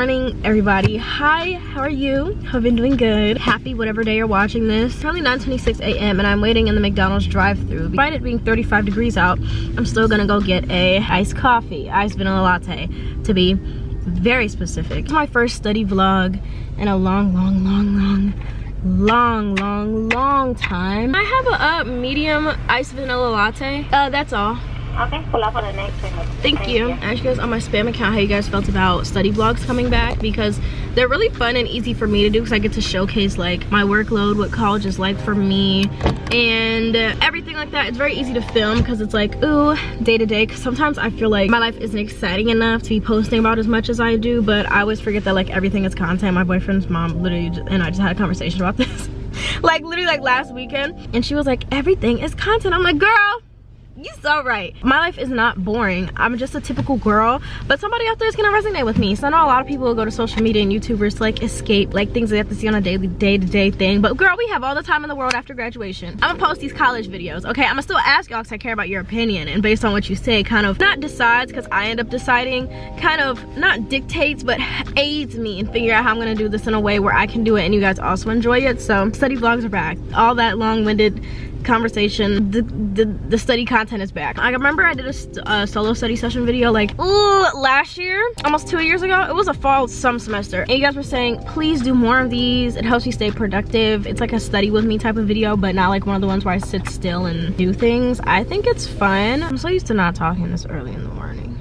morning, everybody. Hi, how are you? I've been doing good. Happy whatever day you're watching this. It's currently 9:26 a.m. and I'm waiting in the McDonald's drive-thru. Despite it being 35 degrees out, I'm still gonna go get a iced coffee, iced vanilla latte, to be very specific. It's my first study vlog in a long time. I have a medium iced vanilla latte. That's all. Okay, pull up on the next one. Thank you. I asked you guys on my spam account how you guys felt about study vlogs coming back, because they're really fun and easy for me to do because I get to showcase like my workload, what college is like for me, and everything like that. It's very easy to film because it's like, ooh, day to day. Because sometimes I feel like my life isn't exciting enough to be posting about as much as I do, but I always forget that like everything is content. My boyfriend's mom literally and I just had a conversation about this like literally like last weekend, and she was like, everything is content. I'm like, girl, you so right. My life is not boring. I'm just a typical girl, but somebody out there is gonna resonate with me. So I know a lot of people will go to social media and YouTubers to like escape like things they have to see on a daily day-to-day thing, but girl, we have all the time in the world after graduation. I'm gonna post these college videos, okay? I'm gonna still ask y'all because I care about your opinion, and based on what you say, kind of not decides, because I end up deciding, kind of not dictates but aids me and figure out how I'm gonna do this in a way where I can do it and you guys also enjoy it. So study vlogs are back. All that long-winded conversation, the study content is back. I remember I did a solo study session video like last year, almost 2 years ago. It was a fall semester, and you guys were saying please do more of these. It helps you stay productive. It's like a study with me type of video, but not like one of the ones where I sit still and do things. I think it's fun. I'm so used to not talking this early in the morning,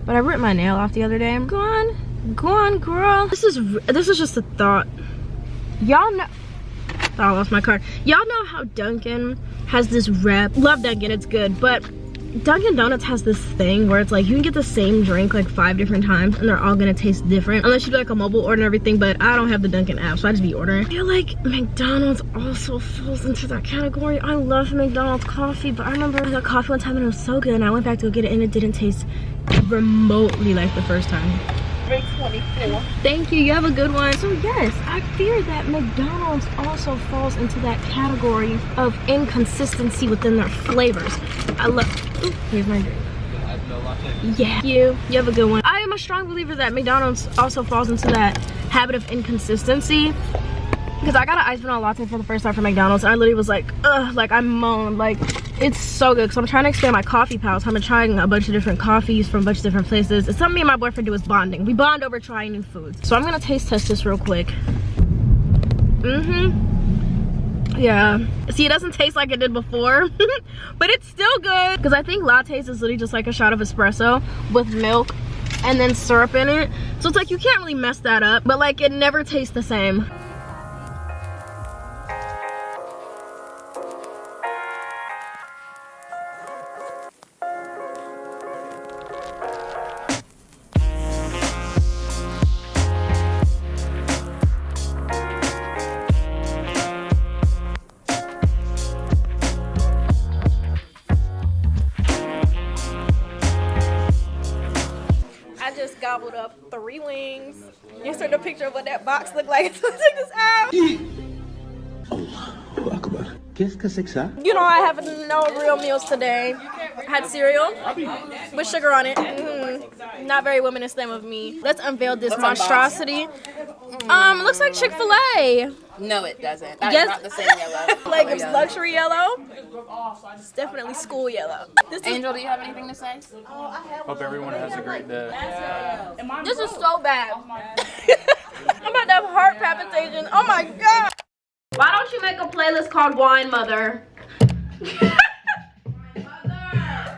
but I ripped my nail off the other day. Go on girl. This is just a thought. Y'all know, oh, I lost my card. Y'all know how Dunkin' has this rep. Love Dunkin', it's good, but Dunkin' Donuts has this thing where it's like you can get the same drink like 5 different times and they're all gonna taste different, unless you do like a mobile order and everything. But I don't have the Dunkin' app, so I just be ordering. I feel like McDonald's also falls into that category. I love McDonald's coffee, but I remember I got coffee one time and it was so good, and I went back to go get it and it didn't taste remotely like the first time. 324. Thank you, you have a good one. So yes, I fear that McDonald's also falls into that category of inconsistency within their flavors. I love, ooh, here's my drink. Yeah, you have a good one. I am a strong believer that McDonald's also falls into that habit of inconsistency, because I got an iced vanilla latte for the first time from McDonald's, and I literally was like, ugh, like I moaned, like it's so good. Because I'm trying to expand my coffee pals. So I'm trying a bunch of different coffees from a bunch of different places. It's something me and my boyfriend do, is bonding. We bond over trying new foods. So I'm gonna taste test this real quick. Yeah, see, it doesn't taste like it did before but it's still good, because I think lattes is literally just like a shot of espresso with milk and then syrup in it. So it's like you can't really mess that up, but like it never tastes the same. Gobbled up 3 wings. Insert a picture of what that box looked like. So check this out. You know, I have no real meals today. I had cereal with sugar on it. Not very womanist thing of me. Let's unveil this monstrosity. Looks like Chick-fil-A. No, it doesn't. Yes. Not the same yellow. Like it's luxury yellow. It's definitely school yellow. Angel, do you have anything to say? Hope everyone has a great day. This is so bad. I'm about to have heart palpitations. Oh my god. Why don't you make a playlist called Wine Mother?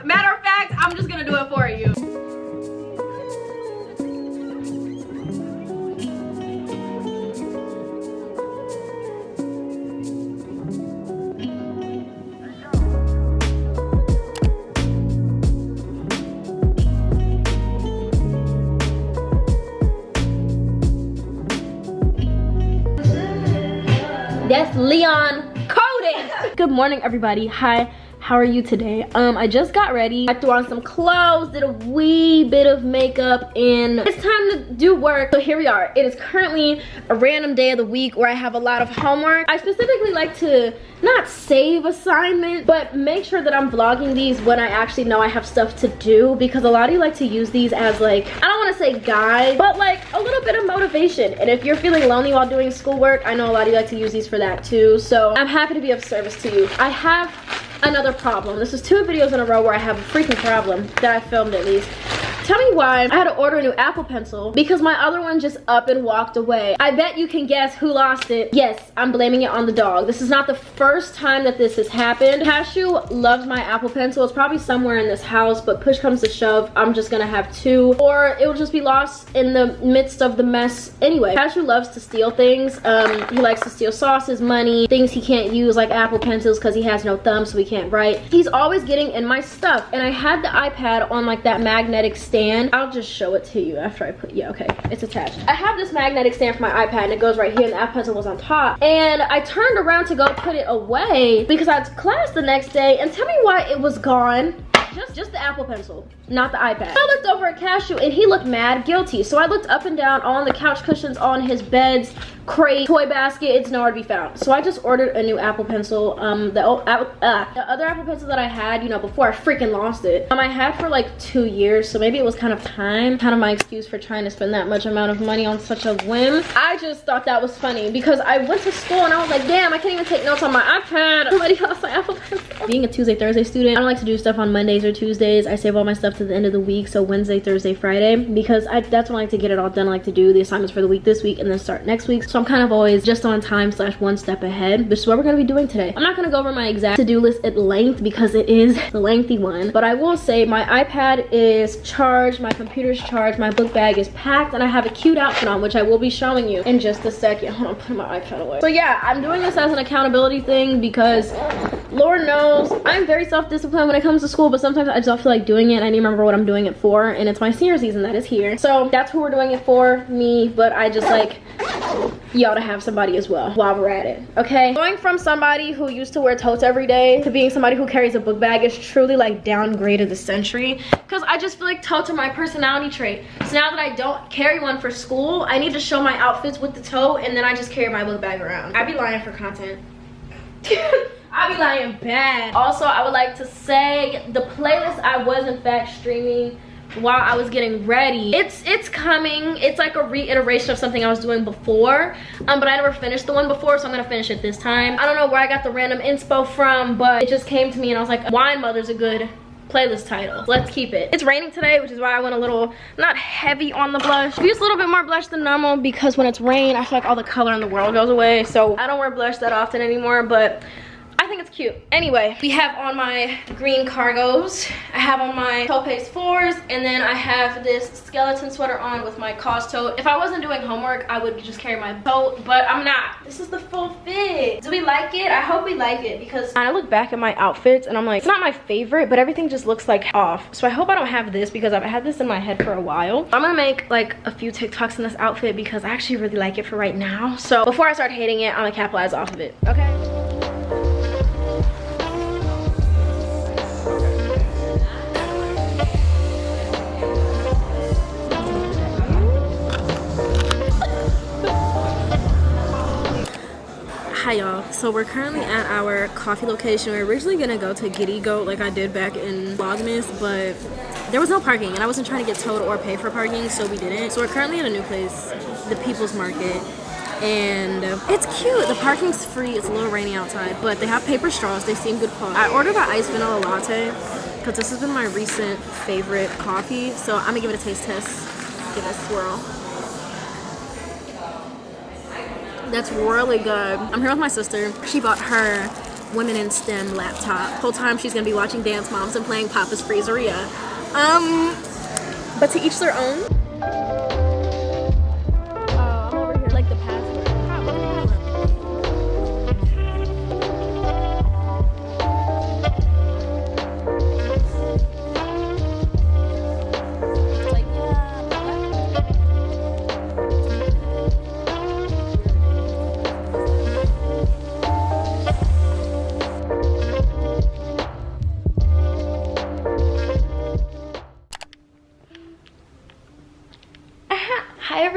Matter of fact, I'm just gonna do it for you. That's Leon coding. Good morning, everybody. Hi, How are you today? I just got ready. I threw on some clothes, did a wee bit of makeup, and it's time to do work. So here we are. It is currently a random day of the week where I have a lot of homework. I specifically like to not save assignments, but make sure that I'm vlogging these when I actually know I have stuff to do, because a lot of you like to use these as like, I don't want to say guide, but like a little bit of motivation. And if you're feeling lonely while doing schoolwork, I know a lot of you like to use these for that too. So I'm happy to be of service to you. I have another problem. This is 2 videos in a row where I have a freaking problem that I filmed at least. Tell me why I had to order a new Apple Pencil because my other one just up and walked away. I bet you can guess who lost it. Yes, I'm blaming it on the dog. This is not the first time that this has happened. Cashew loves my Apple Pencil. It's probably somewhere in this house, but push comes to shove, I'm just gonna have 2, or it will just be lost in the midst of the mess anyway. Cashew loves to steal things. He likes to steal sauces, money, things he can't use like Apple Pencils because he has no thumb, so he can't write. He's always getting in my stuff, and I had the iPad on like that magnetic stand. I'll just show it to you after I put, yeah, okay, it's attached. I have this magnetic stand for my iPad, and it goes right here, and the Apple Pencil was on top. And I turned around to go put it away because I had class the next day, and tell me why it was gone. Just the Apple Pencil, not the iPad. I looked over at Cashew and he looked mad guilty. So I looked up and down on the couch cushions, on his bed's crate, toy basket. It's nowhere to be found. So I just ordered a new Apple Pencil. The other Apple Pencil that I had, you know, before I freaking lost it, I had for like 2 years. So maybe it was kind of time. Kind of my excuse for trying to spend that much amount of money on such a whim. I just thought that was funny because I went to school and I was like, damn, I can't even take notes on my iPad. Somebody lost my Apple Pencil. Being a Tuesday, Thursday student, I don't like to do stuff on Mondays or Tuesdays. I save all my stuff to the end of the week, so Wednesday, Thursday, Friday, because that's when I like to get it all done. I like to do the assignments for the week this week and then start next week. So I'm kind of always just on time / 1 step ahead, which is what we're going to be doing today. I'm not going to go over my exact to-do list at length because it is a lengthy one, but I will say my iPad is charged, my computer's charged, my book bag is packed, and I have a cute outfit on, which I will be showing you in just a second. Hold on, put my iPad away. So yeah, I'm doing this as an accountability thing because Lord knows I'm very self-disciplined when it comes to school, but sometimes I just don't feel like doing it, and I need to remember what I'm doing it for, and it's my senior season that is here. So that's who we're doing it for, me, but I just like y'all to have somebody as well while we're at it, okay? Going from somebody who used to wear totes every day to being somebody who carries a book bag is truly like downgrade of the century, because I just feel like totes are my personality trait. So now that I don't carry one for school, I need to show my outfits with the tote, and then I just carry my book bag around. I be lying for content. I be lying bad. Also, I would like to say the playlist I was in fact streaming while I was getting ready, it's coming. It's like a reiteration of something I was doing before, but I never finished the one before, so I'm gonna finish it this time. I don't know where I got the random inspo from, but it just came to me and I was like, Wine Mother's a good playlist title. Let's keep it. It's raining today, which is why I went a little, not heavy on the blush. I use a little bit more blush than normal because when it's rain, I feel like all the color in the world goes away. So I don't wear blush that often anymore, but I think it's cute. Anyway, we have on my green cargos, I have on my Topaz 4s, and then I have this skeleton sweater on with my cause tote. If I wasn't doing homework, I would just carry my tote, but I'm not. This is the full fit. Do we like it? I hope we like it, because I look back at my outfits and I'm like, it's not my favorite, but everything just looks like off. So I hope I don't have this because I've had this in my head for a while. I'm gonna make like a few TikToks in this outfit because I actually really like it for right now. So before I start hating it, I'm gonna capitalize off of it, okay? Hi y'all, so we're currently at our coffee location. We were originally gonna go to Giddy Goat like I did back in Vlogmas, but there was no parking and I wasn't trying to get towed or pay for parking, so we didn't. So we're currently at a new place, the People's Market, and it's cute. The parking's free. It's a little rainy outside, but they have paper straws. They seem good quality. I ordered an iced vanilla latte because this has been my recent favorite coffee, so I'm gonna give it a taste test, give it a swirl. That's really good. I'm here with my sister. She bought her Women in STEM laptop. The whole time she's gonna be watching Dance Moms and playing Papa's Freezeria. But to each their own. I'm over here like the password.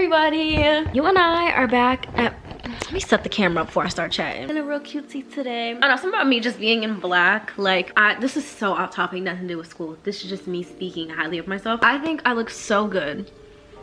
everybody, you and I are back at, let me set the camera up before I start chatting. In a real cutesy today. I don't know, something about me just being in black, like this is so off topic, nothing to do with school. This is just me speaking highly of myself. I think I look so good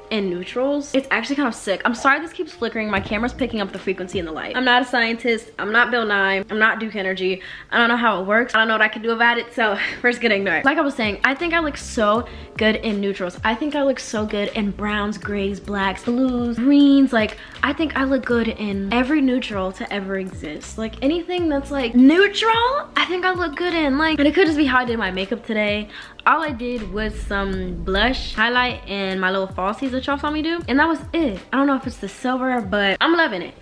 in neutrals. It's actually kind of sick. I'm sorry this keeps flickering. My camera's picking up the frequency and the light. I'm not a scientist. I'm not Bill Nye. I'm not Duke Energy. I don't know how it works. I don't know what I can do about it, so we're just gonna ignore it. Like I was saying, I think I look so good in neutrals. I think I look so good in browns, grays, blacks, blues, greens. Like, I think I look good in every neutral to ever exist. Like, anything that's like neutral, I think I look good in. Like, and it could just be how I did my makeup today. All I did was some blush, highlight, and my little falsies that y'all saw me do. And that was it. I don't know if it's the silver, but I'm loving it.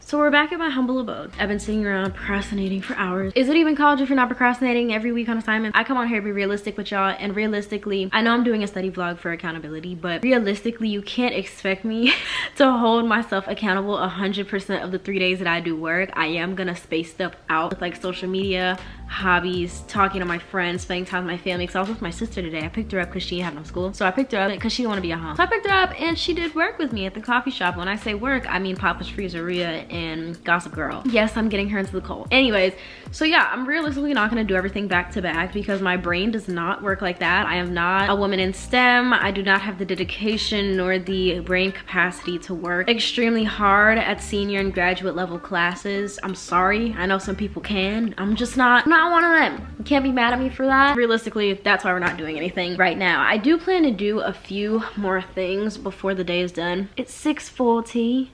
So we're back at my humble abode. I've been sitting around procrastinating for hours. Is it even college if you're not procrastinating every week on assignment? I come on here to be realistic with y'all, and realistically, I know I'm doing a study vlog for accountability, but realistically, you can't expect me to hold myself accountable 100% of the 3 days that I do work. I am gonna space stuff out with like social media, hobbies, talking to my friends, spending time with my family. Because I was with my sister today. I picked her up because she didn't have no school. So I picked her up because she didn't want to be at home. So I picked her up and she did work with me at the coffee shop. When I say work, I mean Papa's Freezeria and Gossip Girl. Yes, I'm getting her into the cold. Anyways, so yeah, I'm realistically not going to do everything back to back because my brain does not work like that. I am not a woman in STEM. I do not have the dedication nor the brain capacity to work extremely hard at senior and graduate level classes. I'm sorry. I know some people can. I'm just not one of them. You can't be mad at me for that. Realistically, that's why we're not doing anything right now. I do plan to do a few more things before the day is done. It's 6:40.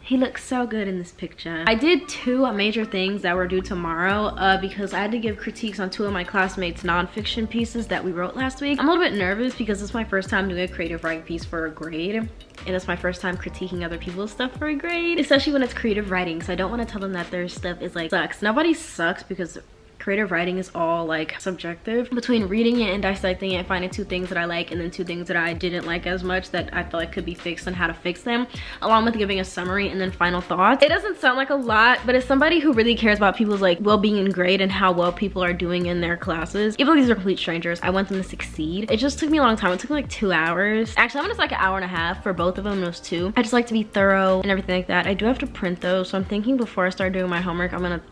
He looks so good in this picture. I did 2 major things that were due tomorrow because I had to give critiques on 2 of my classmates' nonfiction pieces that we wrote last week. I'm a little bit nervous because it's my first time doing a creative writing piece for a grade. And it's my first time critiquing other people's stuff for a grade, especially when it's creative writing. So I don't want to tell them that their stuff is like sucks. Nobody sucks because creative writing is all like subjective. Between reading it and dissecting it, finding 2 things that I like and then 2 things that I didn't like as much that I felt like could be fixed and how to fix them, along with giving a summary and then final thoughts. It doesn't sound like a lot, but as somebody who really cares about people's like well-being and grade and how well people are doing in their classes, even though these are complete strangers, I want them to succeed. It just took me a long time. It took me like 2 hours. Actually, I'm gonna say like an hour and a half for both of them. Those 2. I just like to be thorough and everything like that. I do have to print those, so I'm thinking before I start doing my homework, I'm gonna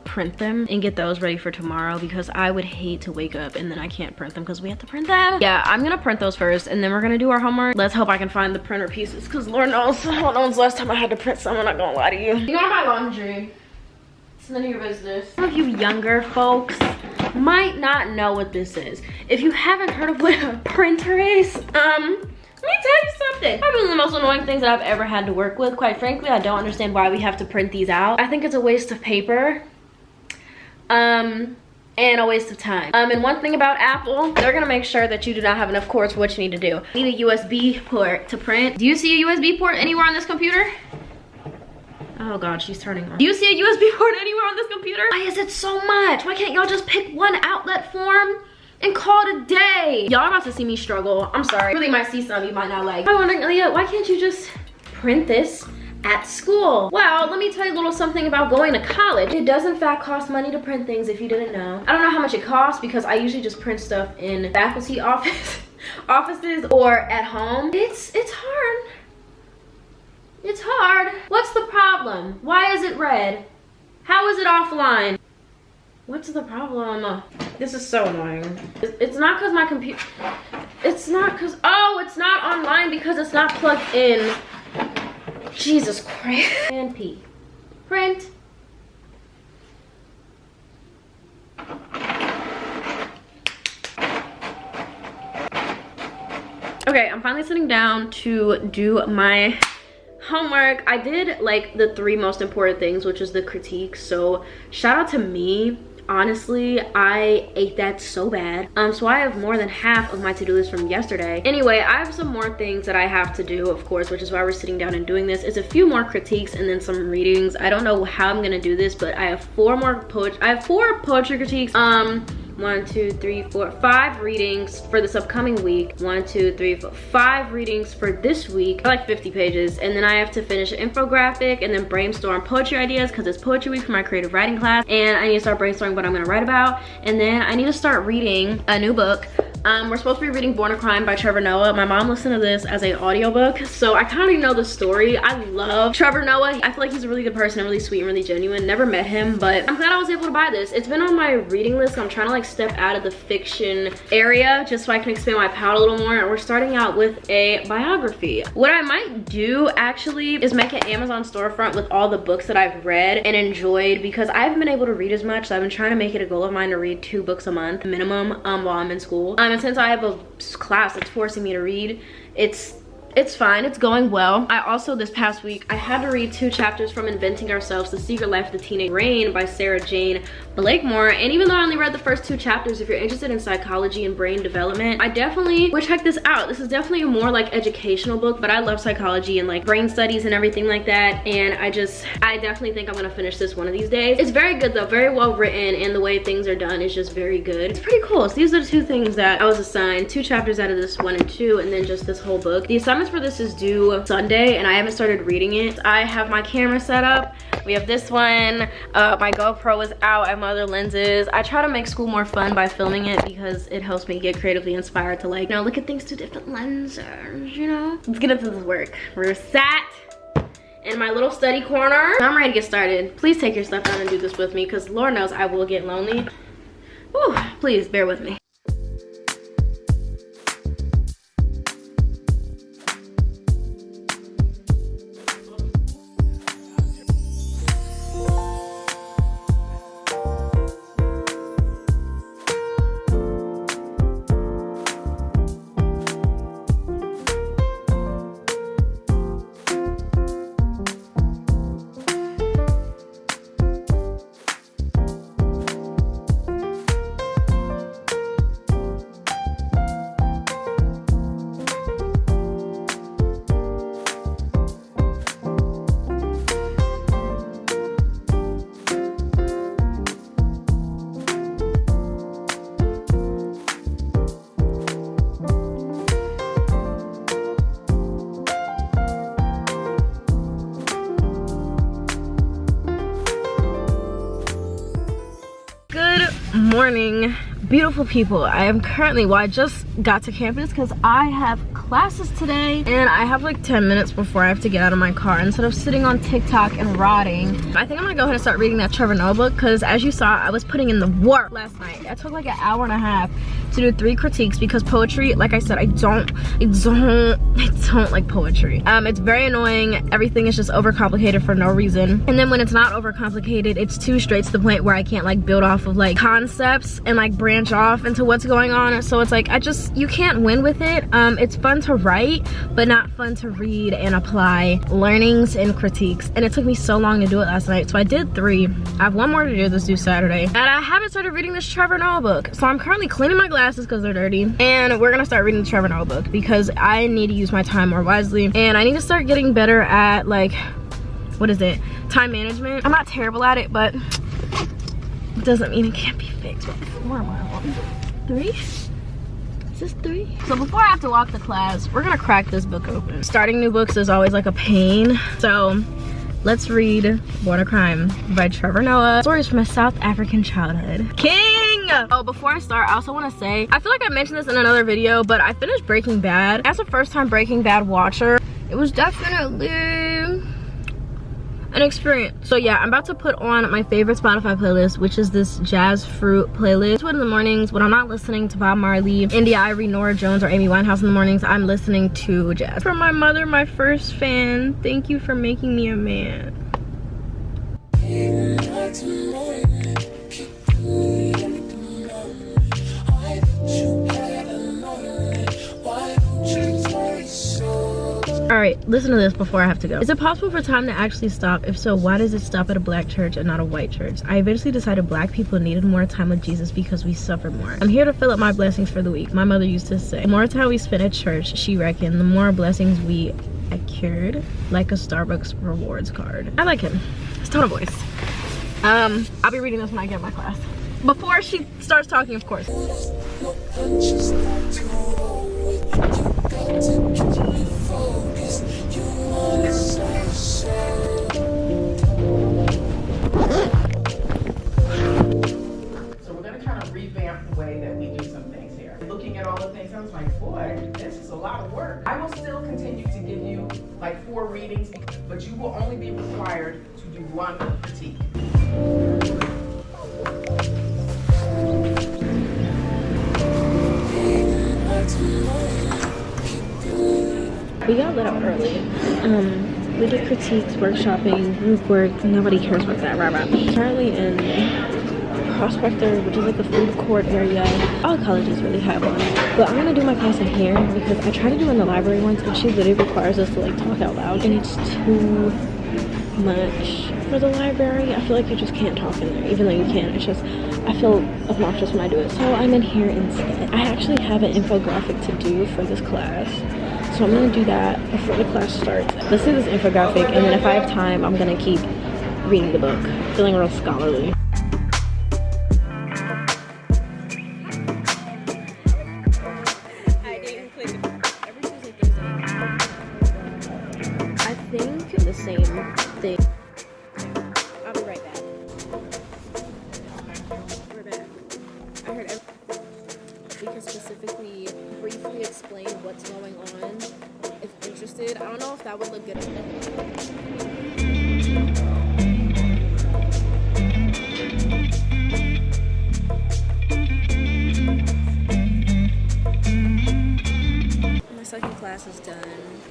print them and get those ready for tomorrow because I would hate to wake up and then I can't print them because we have to print them. Yeah, I'm gonna print those first and then we're gonna do our homework. Let's hope I can find the printer pieces because Lord knows, hold on, last time I had to print some, I'm not gonna lie to you. You know my laundry. It's none of your business. Some of you younger folks might not know what this is. If you haven't heard of what a printer is, let me tell you something. Probably one of the most annoying things that I've ever had to work with. Quite frankly, I don't understand why we have to print these out. I think it's a waste of paper. And a waste of time. And one thing about Apple, they're gonna make sure that you do not have enough cords for what you need to do. You need a USB port to print. Do you see a USB port anywhere on this computer? Oh God, she's turning on. Do you see a USB port anywhere on this computer? Why is it so much? Why can't y'all just pick one outlet form and call it a day? Y'all are about to see me struggle. I'm sorry. You really might see some you might not like. I'm wondering, Aliyah, why can't you just print this at school? Well, let me tell you a little something about going to college. It does in fact cost money to print things if you didn't know. I don't know how much it costs because I usually just print stuff in faculty offices or at home. It's hard. It's hard. What's the problem? Why is it red? How is it offline? What's the problem? This is so annoying. It's not because my computer, it's not because, oh, it's not online because it's not plugged in. Jesus Christ. And P. Print. Okay, I'm finally sitting down to do my homework. I did like the 3 most important things, which is the critiques. So shout out to me. Honestly, I ate that so bad. So I have more than half of my to-do list from yesterday. Anyway, I have some more things that I have to do, of course, which is why we're sitting down and doing this. It's a few more critiques and then some readings. I don't know how I'm gonna do this, but I have 4 poetry critiques. 1, 2, 3, 4, 5 readings for this upcoming week. 1, 2, 3, 4, 5 readings for this week. I like 50 pages. And then I have to finish an infographic and then brainstorm poetry ideas because it's poetry week for my creative writing class. And I need to start brainstorming what I'm gonna write about. And then I need to start reading a new book We're supposed to be reading Born a Crime by Trevor Noah. My mom listened to this as an audiobook, so I kind of know the story. I love Trevor Noah. I feel like he's a really good person, really sweet, and really genuine. Never met him, but I'm glad I was able to buy this. It's been on my reading list. I'm trying to like step out of the fiction area just so I can expand my palette a little more. And we're starting out with a biography. What I might do actually is make an Amazon storefront with all the books that I've read and enjoyed, because I haven't been able to read as much. So I've been trying to make it a goal of mine to read 2 books a month minimum while I'm in school. And since I have a class that's forcing me to read, it's fine, it's going well. I also, this past week, I had to read 2 chapters from Inventing Ourselves, The Secret Life of the Teenage Brain by Sarah Jane Blakemore. And even though I only read the first 2 chapters, if you're interested in psychology and brain development, I definitely would check this out. This is definitely a more like educational book, but I love psychology and like brain studies and everything like that. And I definitely think I'm gonna finish this one of these days. It's very good though, very well written, and the way things are done is just very good. It's pretty cool. So these are the 2 things that I was assigned, 2 chapters out of this 1 and 2, and then just this whole book. The assignments for this is due Sunday, and I haven't started reading it. I have my camera set up. We have this one. My GoPro is out. I have my other lenses. I try to make school more fun by filming it because it helps me get creatively inspired to like, you know, look at things through different lenses, you know? Let's get into this work. We're sat in my little study corner. I'm ready to get started. Please take your stuff down and do this with me, because Lord knows I will get lonely. Whew, please bear with me. Morning, beautiful people. I am currently, well, I just got to campus because I have classes today, and I have like 10 minutes before I have to get out of my car. Instead of sitting on TikTok and rotting, I think I'm gonna go ahead and start reading that Trevor Noah book, because as you saw, I was putting in the work last night. I took like an hour and a half to do 3 critiques, because poetry, like I said, I don't like poetry. It's very annoying. Everything is just overcomplicated for no reason. And then when it's not overcomplicated, it's too straight to the point where I can't like build off of like concepts and like branch off into what's going on. So it's like, you can't win with it. It's fun to write, but not fun to read and apply learnings and critiques. And it took me so long to do it last night. So I did 3. I have 1 more to do. This due Saturday. And I haven't started reading this Trevor Noah book. So I'm currently cleaning my glasses because they're dirty. And we're gonna start reading the Trevor Noah book because I need to use my time more wisely. And I need to start getting better at like, what is it? Time management. I'm not terrible at it, but it doesn't mean it can't be fixed. What 4 am I on? 3? Is this 3? So before I have to walk to class, we're gonna crack this book open. Starting new books is always like a pain. So let's read Born a Crime by Trevor Noah. Stories from a South African childhood. King! Oh, before I start, I also want to say, I feel like I mentioned this in another video, but I finished Breaking Bad. As a first-time Breaking Bad watcher, it was definitely an experience. So yeah, I'm about to put on my favorite Spotify playlist, which is this Jazz Fruit playlist. In the mornings, when I'm not listening to Bob Marley, India Irie, Nora Jones, or Amy Winehouse in the mornings, I'm listening to jazz. From my mother, my first fan, thank you for making me a man. All right, listen to this before I have to go. Is it possible for time to actually stop? If so, why does it stop at a black church and not a white church? I eventually decided black people needed more time with Jesus because we suffered more. I'm here to fill up my blessings for the week. My mother used to say, the more time we spent at church, she reckoned, the more blessings we accrued, like a Starbucks rewards card. I like him. His tone of voice. I'll be reading this when I get in my class. Before she starts talking, of course. So we're going to kind of revamp the way that we do some things here. Looking at all readings. I was like, boy, this is a lot of work. I will still continue to give you like 4 readings, but you will only be required to do 1 critique. We got lit up early. We did critiques, workshopping, group work. Nobody cares about that, rah rah. Currently in Prospector, which is like the food court area. All colleges really have one, but I'm gonna do my class in here because I tried to do it in the library once, and she literally requires us to like talk out loud, and it's too much for the library. I feel like you just can't talk in there, even though you can. It's just I feel obnoxious when I do it, so I'm in here instead. I actually have an infographic to do for this class. So I'm gonna do that before the class starts. Let's do this infographic, and then if I have time, I'm gonna keep reading the book. Feeling real scholarly. I think the same thing. I'll be right back. We're back. I heard everything. We can specifically briefly explain what's going on if interested. I don't know if that would look good. My second class is done.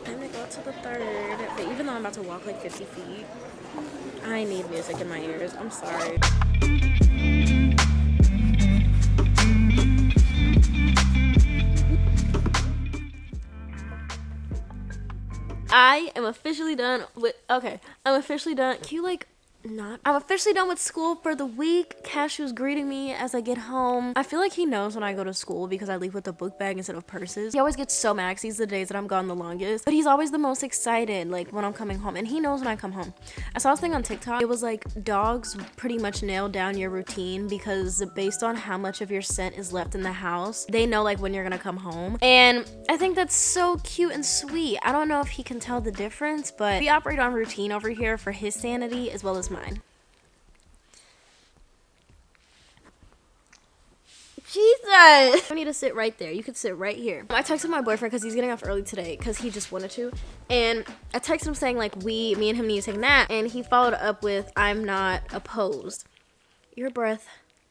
I'm gonna go to the third, but even though I'm about to walk like 50 feet, I need music in my ears. I'm sorry. I am officially done with, I'm officially done. Can you like not? I'm officially done with school for the week. Cashew's greeting me as I get home. I feel like he knows when I go to school because I leave with a book bag instead of purses. He always gets so mad because these are the days that I'm gone the longest, but he's always the most excited like when I'm coming home, and he knows when I come home. I saw this thing on TikTok. It was like dogs pretty much nail down your routine because based on how much of your scent is left in the house, they know like when you're gonna come home. And I think that's so cute and sweet. I don't know if he can tell the difference, but we operate on routine over here for his sanity as well as mine. Jesus! I need to sit right there. You could sit right here. I texted my boyfriend because he's getting off early today because he just wanted to. And I texted him saying like me and him need to take a nap. And he followed up with, I'm not opposed. Your breath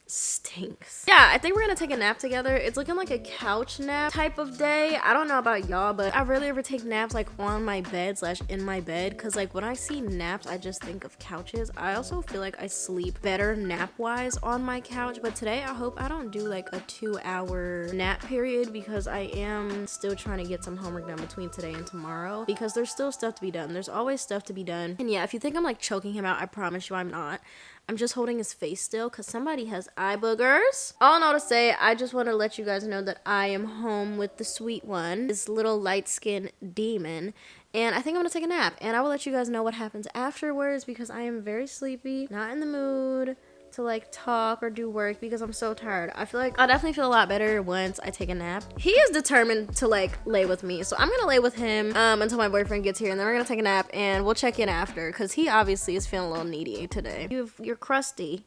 stinks. Yeah, I think we're gonna take a nap together. It's looking like a couch nap type of day. I don't know about y'all, but I rarely ever take naps like on my bed / in my bed, because like when I see naps I just think of couches. I also feel like I sleep better nap wise on my couch, but today I hope I don't do like a 2-hour nap period because I am still trying to get some homework done between today and tomorrow because there's still stuff to be done. There's always stuff to be done. And yeah, if you think I'm like choking him out, I promise you I'm not. I'm just holding his face still because somebody has eye boogers. All in all to say, I just want to let you guys know that I am home with the sweet one, this little light-skinned demon, and I think I'm going to take a nap. And I will let you guys know what happens afterwards because I am very sleepy, not in the mood to like talk or do work because I'm so tired. I feel like I'll definitely feel a lot better once I take a nap. He is determined to like lay with me, so I'm gonna lay with him until my boyfriend gets here, and then we're gonna take a nap and we'll check in after because he obviously is feeling a little needy today. You're crusty.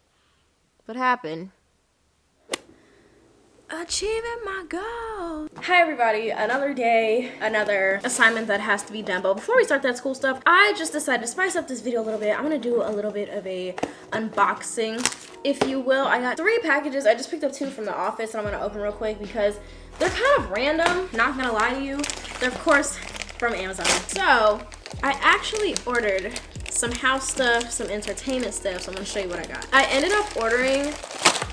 What happened? Achieving my goal. Hi everybody, another day, another assignment that has to be done. But before we start that school stuff, I just decided to spice up this video a little bit. I'm gonna do a little bit of a unboxing, if you will. I got 3 packages. I just picked up 2 from the office and I'm gonna open real quick because they're kind of random, not gonna lie to you. They're of course from Amazon. So I actually ordered some house stuff, some entertainment stuff, so I'm gonna show you what I got. I ended up ordering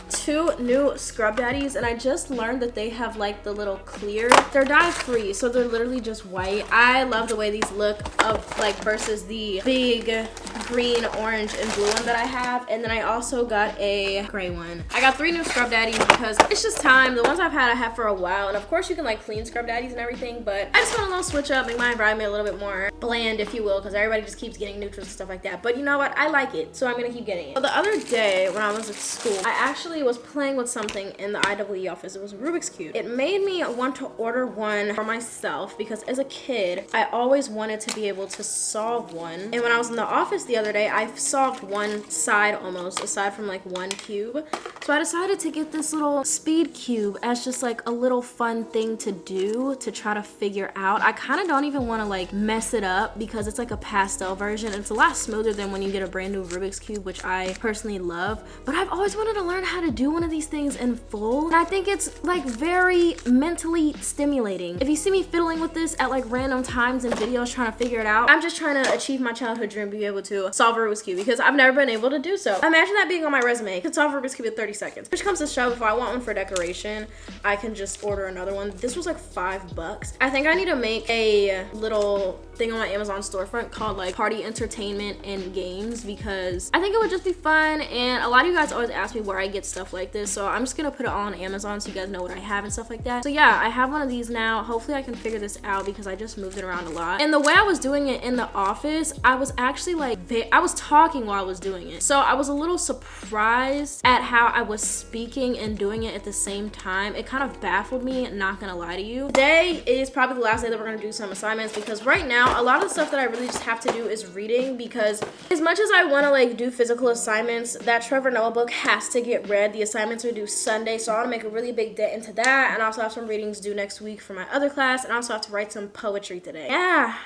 2 new scrub daddies, and I just learned that they have like the little clear, they're dye free, so they're literally just white. I love the way these look of like versus the big green, orange, and blue one that I have. And then I also got a gray one. I got 3 new scrub daddies because it's just time. The ones I've had I have for a while, and of course you can like clean scrub daddies and everything, but I just want a little switch up, make my environment a little bit more bland, if you will, because everybody just keeps getting neutrals and stuff like that. But you know what, I like it, so I'm gonna keep getting it. So the other day when I was at school, I actually was playing with something in the IWE office. It was a Rubik's Cube. It made me want to order one for myself because as a kid I always wanted to be able to solve one, and when I was in the office the the other day. I solved one side almost, aside from like one cube. So I decided to get this little speed cube as just like a little fun thing to do to try to figure out. I kind of don't even want to like mess it up because it's like a pastel version. It's a lot smoother than when you get a brand new Rubik's Cube, which I personally love. But I've always wanted to learn how to do one of these things in full. And I think it's like very mentally stimulating. If you see me fiddling with this at like random times in videos trying to figure it out, I'm just trying to achieve my childhood dream, be able to solve a Rubik's Cube because I've never been able to do so. Imagine that being on my resume. I could solve a Rubik's Cube in 30 seconds. Which comes to show, if I want one for decoration, I can just order another one. This was like $5. I think I need to make a little thing on my Amazon storefront called like party entertainment and games because I think it would just be fun, and a lot of you guys always ask me where I get stuff like this, so I'm just gonna put it all on Amazon so you guys know what I have and stuff like that. So yeah, I have one of these now. Hopefully I can figure this out because I just moved it around a lot. And the way I was doing it in the office, I was actually like, I was talking while I was doing it. So I was a little surprised at how I was speaking and doing it at the same time. It kind of baffled me, not gonna lie to you. Today is probably the last day that we're gonna do some assignments because right now, a lot of the stuff that I really just have to do is reading because as much as I wanna like do physical assignments, that Trevor Noah book has to get read. The assignments are due Sunday, so I wanna make a really big dent into that, and I also have some readings due next week for my other class, and I also have to write some poetry today. Yeah.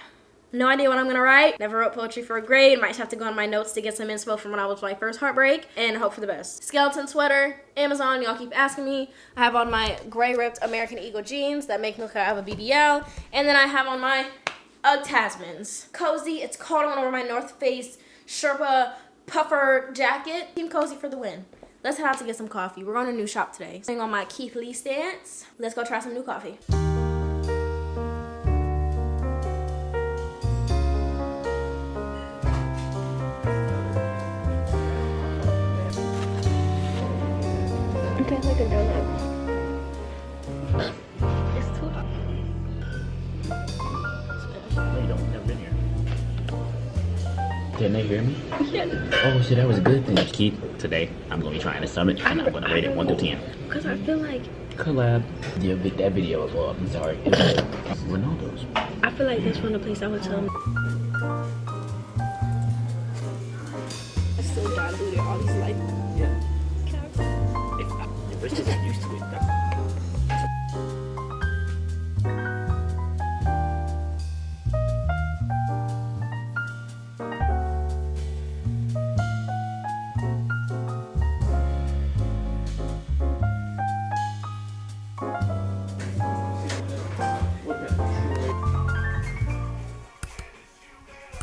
No idea what I'm gonna write. Never wrote poetry for a grade. Might have to go on my notes to get some inspo from when I was my first heartbreak and hope for the best. Skeleton sweater, Amazon, y'all keep asking me. I have on my gray ripped American Eagle jeans that make me look like I have a BBL. And then I have on my Ugg Tasmans. Cozy, it's cold. I want to wear my North Face Sherpa puffer jacket. Team Cozy for the win. Let's head out to get some coffee. We're going to a new shop today. Staying on my Keith Lee stance. Let's go try some new coffee. Okay, like a donut. It's too hot. Wait, don't never been here. Didn't they hear me? Yeah. Oh shit, that was a good thing. Keith, today I'm gonna be trying to summit and I'm gonna rate it 1 through 10. Because I feel like Collab. Yeah, that video was up. I'm sorry. It was Ronaldo's. I feel like that's one of the places I would tell them. I still diluted all these lights. Yeah. We're just used to it.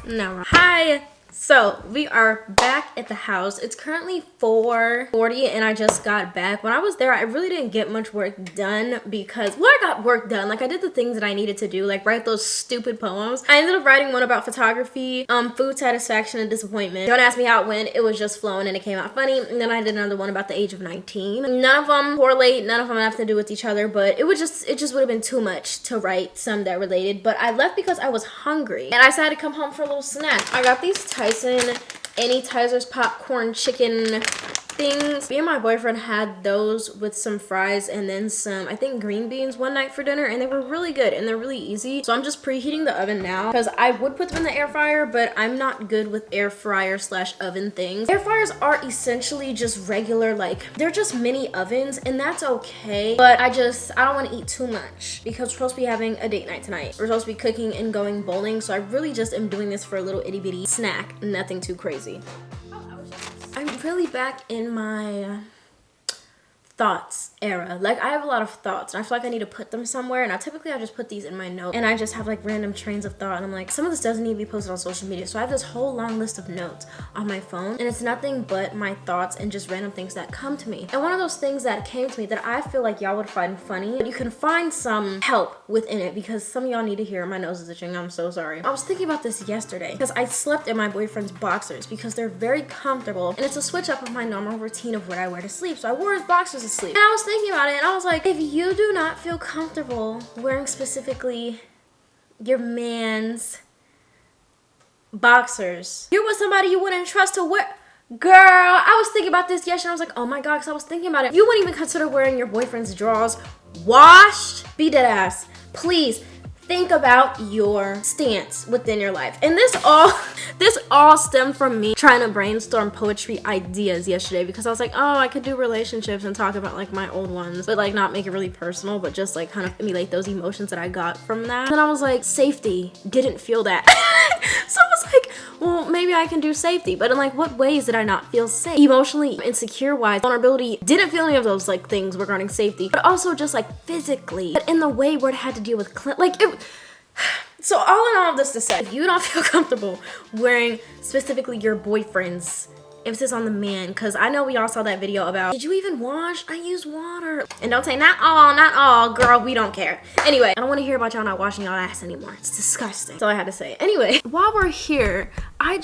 No. Hi. So we are back at the house. It's currently 4:40 and I just got back. When I was there, I really didn't get much work done because, well, I got work done. Like I did the things that I needed to do, like write those stupid poems. I ended up writing one about photography, food satisfaction and disappointment. Don't ask me how it went. It was just flowing and it came out funny. And then I did another one about the age of 19. None of them correlate. None of them have to do with each other, but it just would have been too much to write some that related. But I left because I was hungry and I decided to come home for a little snack. I got these Tyson Anytizers popcorn chicken things. Me and my boyfriend had those with some fries and then some, I think, green beans one night for dinner, and they were really good and they're really easy. So I'm just preheating the oven now because I would put them in the air fryer, but I'm not good with air fryer / oven things. Air fryers are essentially just regular, like they're just mini ovens, and that's okay. But I don't want to eat too much because we're supposed to be having a date night tonight. We're supposed to be cooking and going bowling, so I really just am doing this for a little itty bitty snack, nothing too crazy. I'm really back in my thoughts era. Like I have a lot of thoughts and I feel like I need to put them somewhere, and I just put these in my notes and I just have like random trains of thought, and I'm like, some of this doesn't need to be posted on social media, so I have this whole long list of notes on my phone, and it's nothing but my thoughts and just random things that come to me. And one of those things that came to me that I feel like y'all would find funny, but you can find some help within it because some of y'all need to hear. My nose is itching, I'm so sorry. I was thinking about this yesterday because I slept in my boyfriend's boxers because they're very comfortable and it's a switch up of my normal routine of what I wear to sleep. So I wore his boxers to sleep, and I was thinking about it and I was like, if you do not feel comfortable wearing specifically your man's boxers, you're with somebody you wouldn't trust to wear. Girl, I was thinking about this yesterday. I was like, oh my god, because I was thinking about it. You wouldn't even consider wearing your boyfriend's drawers washed? Be dead ass. Please think about your stance within your life. And this all stemmed from me trying to brainstorm poetry ideas yesterday, because I was like, oh, I could do relationships and talk about like my old ones, but like not make it really personal, but just like kind of emulate those emotions that I got from that. And I was like, safety, didn't feel that. So I was like, well, maybe I can do safety, but in like what ways did I not feel safe? Emotionally, insecure wise, vulnerability, didn't feel any of those like things regarding safety, but also just like physically, but in the way where it had to deal with so all in all of this to say, if you don't feel comfortable wearing specifically your boyfriend's, emphasis on the man, because I know we all saw that video about, did you even wash? I use water. And don't say, not all, girl, we don't care. Anyway, I don't want to hear about y'all not washing y'all ass anymore. It's disgusting. That's all I had to say. Anyway, while we're here, I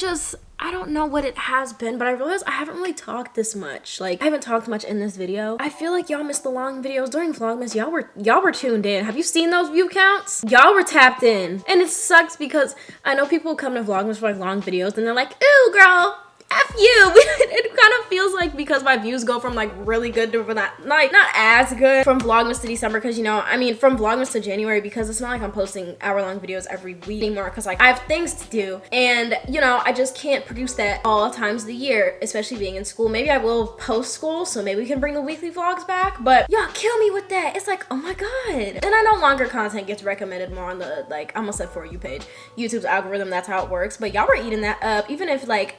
don't know what it has been, but I realized I haven't really talked this much. Like, I haven't talked much in this video. I feel like y'all missed the long videos during Vlogmas. Y'all were tuned in. Have you seen those view counts? Y'all were tapped in. And it sucks because I know people come to Vlogmas for like long videos and they're like, ooh, girl, F you. It kind of feels like, because my views go from like really good to not as good from Vlogmas to December, because you know, I mean from Vlogmas to January, because it's not like I'm posting hour-long videos every week anymore, because like I have things to do, and you know, I just can't produce that all times of the year, especially being in school. Maybe I will post school, so maybe we can bring the weekly vlogs back, but y'all kill me with that. It's like, oh my god. And I know longer content gets recommended more on the, like, I almost said For You page, YouTube's algorithm. That's how it works, but y'all were eating that up, even if like,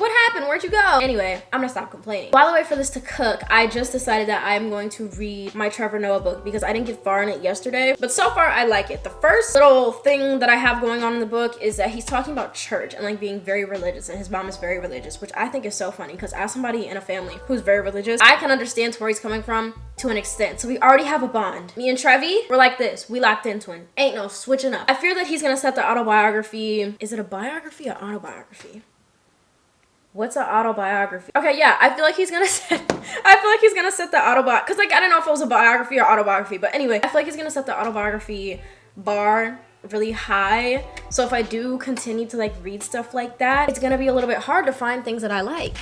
what happened? Where'd you go? Anyway, I'm gonna stop complaining. While I wait for this to cook, I just decided that I'm going to read my Trevor Noah book, because I didn't get far in it yesterday, but so far I like it. The first little thing that I have going on in the book is that he's talking about church and like being very religious, and his mom is very religious, which I think is so funny, because as somebody in a family who's very religious, I can understand where he's coming from to an extent. So we already have a bond. Me and Trevi, we're like this. We locked into it. Ain't no switching up. I fear that he's gonna set the autobiography. Is it a biography or autobiography? What's an autobiography? Okay, yeah, I feel like he's gonna set the autobiography, because like I don't know if it was a biography or autobiography, but anyway, I feel like he's gonna set the autobiography bar really high. So if I do continue to like read stuff like that, it's gonna be a little bit hard to find things that I like.